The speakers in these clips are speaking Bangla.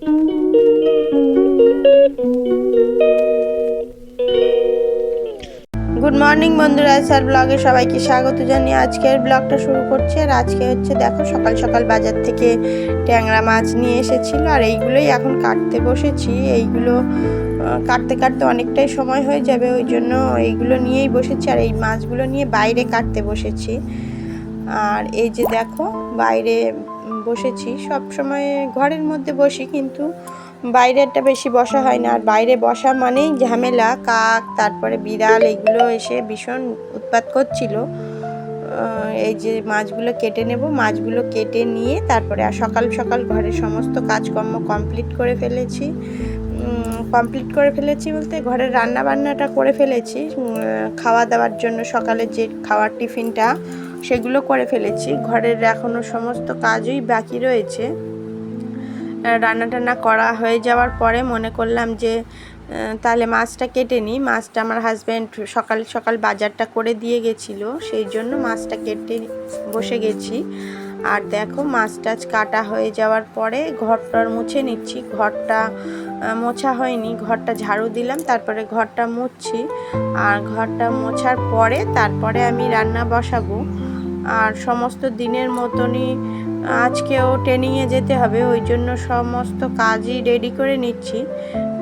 গুড মর্নিং বন্ধুরা, স্যার ব্লগে সবাইকে স্বাগত জানিয়ে আজকের ব্লগটা শুরু করছি। আর আজকে হচ্ছে দেখো সকাল সকাল বাজার থেকে ট্যাংরা মাছ নিয়ে এসেছিলো, আর এইগুলোই এখন কাটতে বসেছি। এইগুলো কাটতে কাটতে অনেকটাই সময় হয়ে যাবে, ওই জন্য এইগুলো নিয়েই বসেছি। আর এই মাছগুলো নিয়ে বাইরে কাটতে বসেছি। আর এই যে দেখো বাইরে বসেছি, সব সময় ঘরের মধ্যে বসি, কিন্তু বাইরেটা বেশি বসা হয় না। আর বাইরে বসা মানেই ঝামেলা, কাক তারপরে বিড়াল এগুলো এসে ভীষণ উৎপাত করছিল। এই যে মাছগুলো কেটে নেব, মাছগুলো কেটে নিয়ে তারপরে আর সকাল সকাল ঘরের সমস্ত কাজকর্ম কমপ্লিট করে ফেলেছি বলতে ঘরের রান্না বান্নাটা করে ফেলেছি। খাওয়া দাওয়ার জন্য সকালে যে খাওয়ার টিফিনটা সেগুলো করে ফেলেছি। ঘরের এখনও সমস্ত কাজই বাকি রয়েছে। রান্না টান্না করা হয়ে যাওয়ার পরে মনে করলাম যে তাহলে মাছটা কেটে নিই। মাছটা আমার হাজব্যান্ড সকাল সকাল বাজারটা করে দিয়ে গেছিলো, সেই জন্য মাছটা কেটে বসে গেছি। আর দেখো মাছ টাছ কাটা হয়ে যাওয়ার পরে ঘরটার মুছে নিচ্ছি। ঘরটা মোছা হয়নি, ঘরটা ঝাড়ু দিলাম, তারপরে ঘরটা মুছছি। আর ঘরটা মোছার পরে তারপরে আমি রান্না বসাবো। আর সমস্ত দিনের মতনই আজকেও ট্রেনিংয়ে যেতে হবে, ওই জন্য সমস্ত কাজই রেডি করে নিচ্ছি।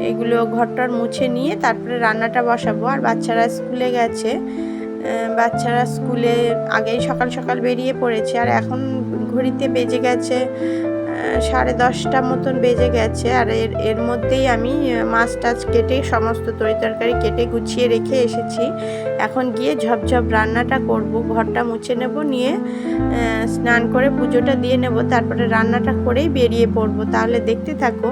এগুলো ঘরটার মুছে নিয়ে তারপরে রান্নাটা বসাবো। আর বাচ্চারা স্কুলে গেছে, বাচ্চারা স্কুলে আগেই সকাল সকাল বেরিয়ে পড়েছে। আর এখন ঘড়িতে বেজে গেছে 10:30 মতন বেজে গেছে। আর এর মধ্যেই আমি মাছ টাছ কেটে সমস্ত তরকারি কেটে গুছিয়ে রেখে এসেছি। এখন গিয়ে ঝপঝপ রান্নাটা করব, ঘরটা মুছে নেব, নিয়ে স্নান করে পুজোটা দিয়ে নেব, তারপরে রান্নাটা করেই বেরিয়ে পড়বো। তাহলে দেখতে থাকো।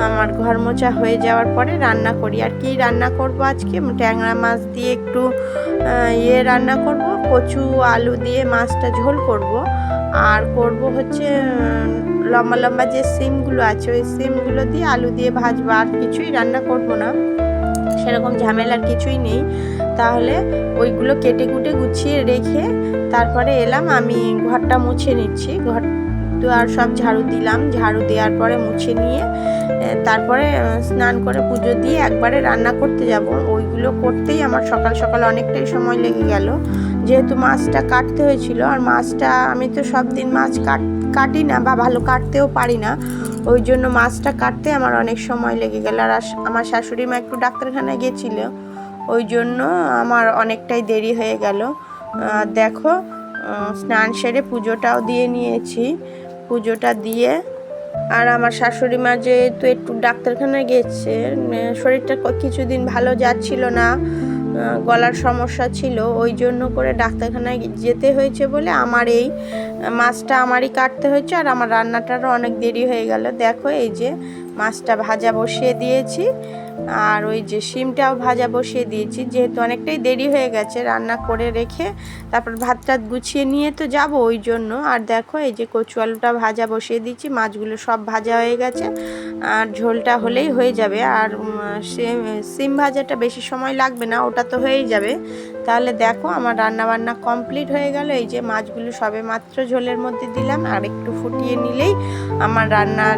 আমার ঘর মোছা হয়ে যাওয়ার পরে রান্না করি। আর কি রান্না করব আজকে, ট্যাংরা মাছ দিয়ে একটু রান্না করব, কচু আলু দিয়ে মাছটা ঝোল করব। আর করব হচ্ছে লম্বা লম্বা যে সিমগুলো আছে ওই সিমগুলো দিয়ে আলু দিয়ে ভাজবো। আর কিছুই রান্না করব না, সেরকম ঝামেলার কিছুই নেই। তাহলে ওইগুলো কেটে কুটে গুছিয়ে রেখে তারপরে এলাম, আমি ঘরটা মুছে নিচ্ছি। ঘর তো আর সব ঝাড়ু দিলাম, ঝাড়ু দেওয়ার পরে মুছে নিয়ে তারপরে স্নান করে পুজো দিয়ে একবারে রান্না করতে যাব। ওইগুলো করতেই আমার সকাল সকাল অনেকটাই সময় লেগে গেল, যেহেতু মাছটা কাটতে হয়েছিল। আর মাছটা আমি তো সব দিন মাছ কাটি না বা ভালো কাটতেও পারি না, ওই জন্য মাছটা কাটতে আমার অনেক সময় লেগে গেল। আর আমার শাশুড়ি মা একটু ডাক্তারখানায় গেছিল, ওই জন্য আমার অনেকটাই দেরি হয়ে গেল। দেখো স্নান সেরে পুজোটাও দিয়ে নিয়েছি, পুজোটা দিয়ে। আর আমার শাশুড়ি মা যেহেতু একটু ডাক্তারখানায় গেছে, শরীরটা কিছুদিন ভালো যাচ্ছিল না, গলার সমস্যা ছিল, ওই জন্য করে ডাক্তারখানায় যেতে হয়েছে বলে আমার এই মাছটা আমারই কাটতে হয়েছে। আর আমার রান্নাটারও অনেক দেরি হয়ে গেল। দেখো এই যে মাছটা ভাজা বসিয়ে দিয়েছি, আর ওই যে শিমটাও ভাজা বসিয়ে দিয়েছি। যেহেতু অনেকটাই দেরি হয়ে গেছে, রান্না করে রেখে তারপর ভাত টাত গুছিয়ে নিয়ে তো যাব, ওই জন্য। আর দেখো এই যে কচু আলুটা ভাজা বসিয়ে দিয়েছি, মাছগুলো সব ভাজা হয়ে গেছে, আর ঝোলটা হলেই হয়ে যাবে। আর সিম ভাজাটা বেশি সময় লাগবে না, ওটা তো হয়েই যাবে। তাহলে দেখো আমার রান্না বান্না কমপ্লিট হয়ে গেল। এই যে মাছগুলো সবে মাত্র ঝোলের মধ্যে দিলাম, আর একটু ফুটিয়ে নিলেই আমার রান্নার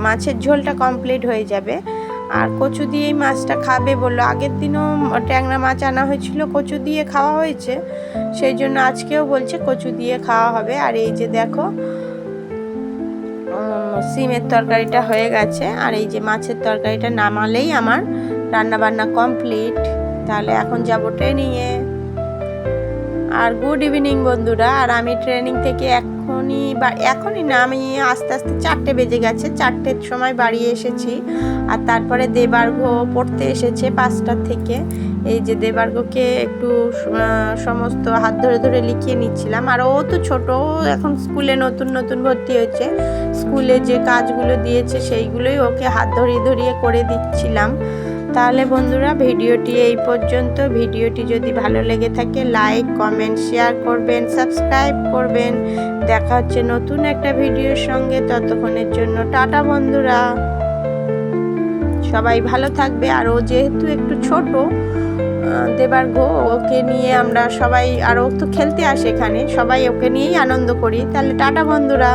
মাছের ঝোলটা কমপ্লিট হয়ে যাবে। আর কচু দিয়েই মাছটা খাবে বললো, আগের দিনও ট্যাংরা মাছ আনা হয়েছিল, কচু দিয়ে খাওয়া হয়েছে, সেই জন্য আজকেও বলছে কচু দিয়ে খাওয়া হবে। আর এই যে দেখো সিমের তরকারিটা হয়ে গেছে, আর এই যে মাছের তরকারিটা নামালেই আমার রান্না বান্না কমপ্লিট। তাহলে এখন যাব ট্রেনিংয়ে। আর গুড ইভিনিং বন্ধুরা। আর আমি ট্রেনিং থেকে এখনই না, আমি আস্তে আস্তে 4টে বেজে গেছে, 4টের সময় বাড়ি এসেছি। আর তারপরে দেবার্ঘ পড়তে এসেছে 5টা থেকে। এই যে দেবার্ঘকে একটু সমস্ত হাত ধরে ধরে লিখিয়ে নিচ্ছিলাম। আর ও তো ছোট, এখন স্কুলে নতুন নতুন ভর্তি হয়েছে, স্কুলে যে কাজগুলো দিয়েছে সেইগুলোই ওকে হাত ধরিয়ে ধরিয়ে করে দিচ্ছিলাম। তাহলে বন্ধুরা ভিডিওটি এই পর্যন্ত। ভিডিওটি যদি ভালো লেগে থাকে লাইক কমেন্ট শেয়ার করবেন, সাবস্ক্রাইব করবেন। দেখা হচ্ছে নতুন একটা ভিডিওর সঙ্গে, ততক্ষণের জন্য টাটা বন্ধুরা, সবাই ভালো থাকবে। আর ও যেহেতু একটু ছোট দেবার্ঘ, ওকে নিয়ে আমরা সবাই, আর ও তো খেলতে আসে এখানে, সবাই ওকে নিয়েই আনন্দ করি। তাহলে টাটা বন্ধুরা।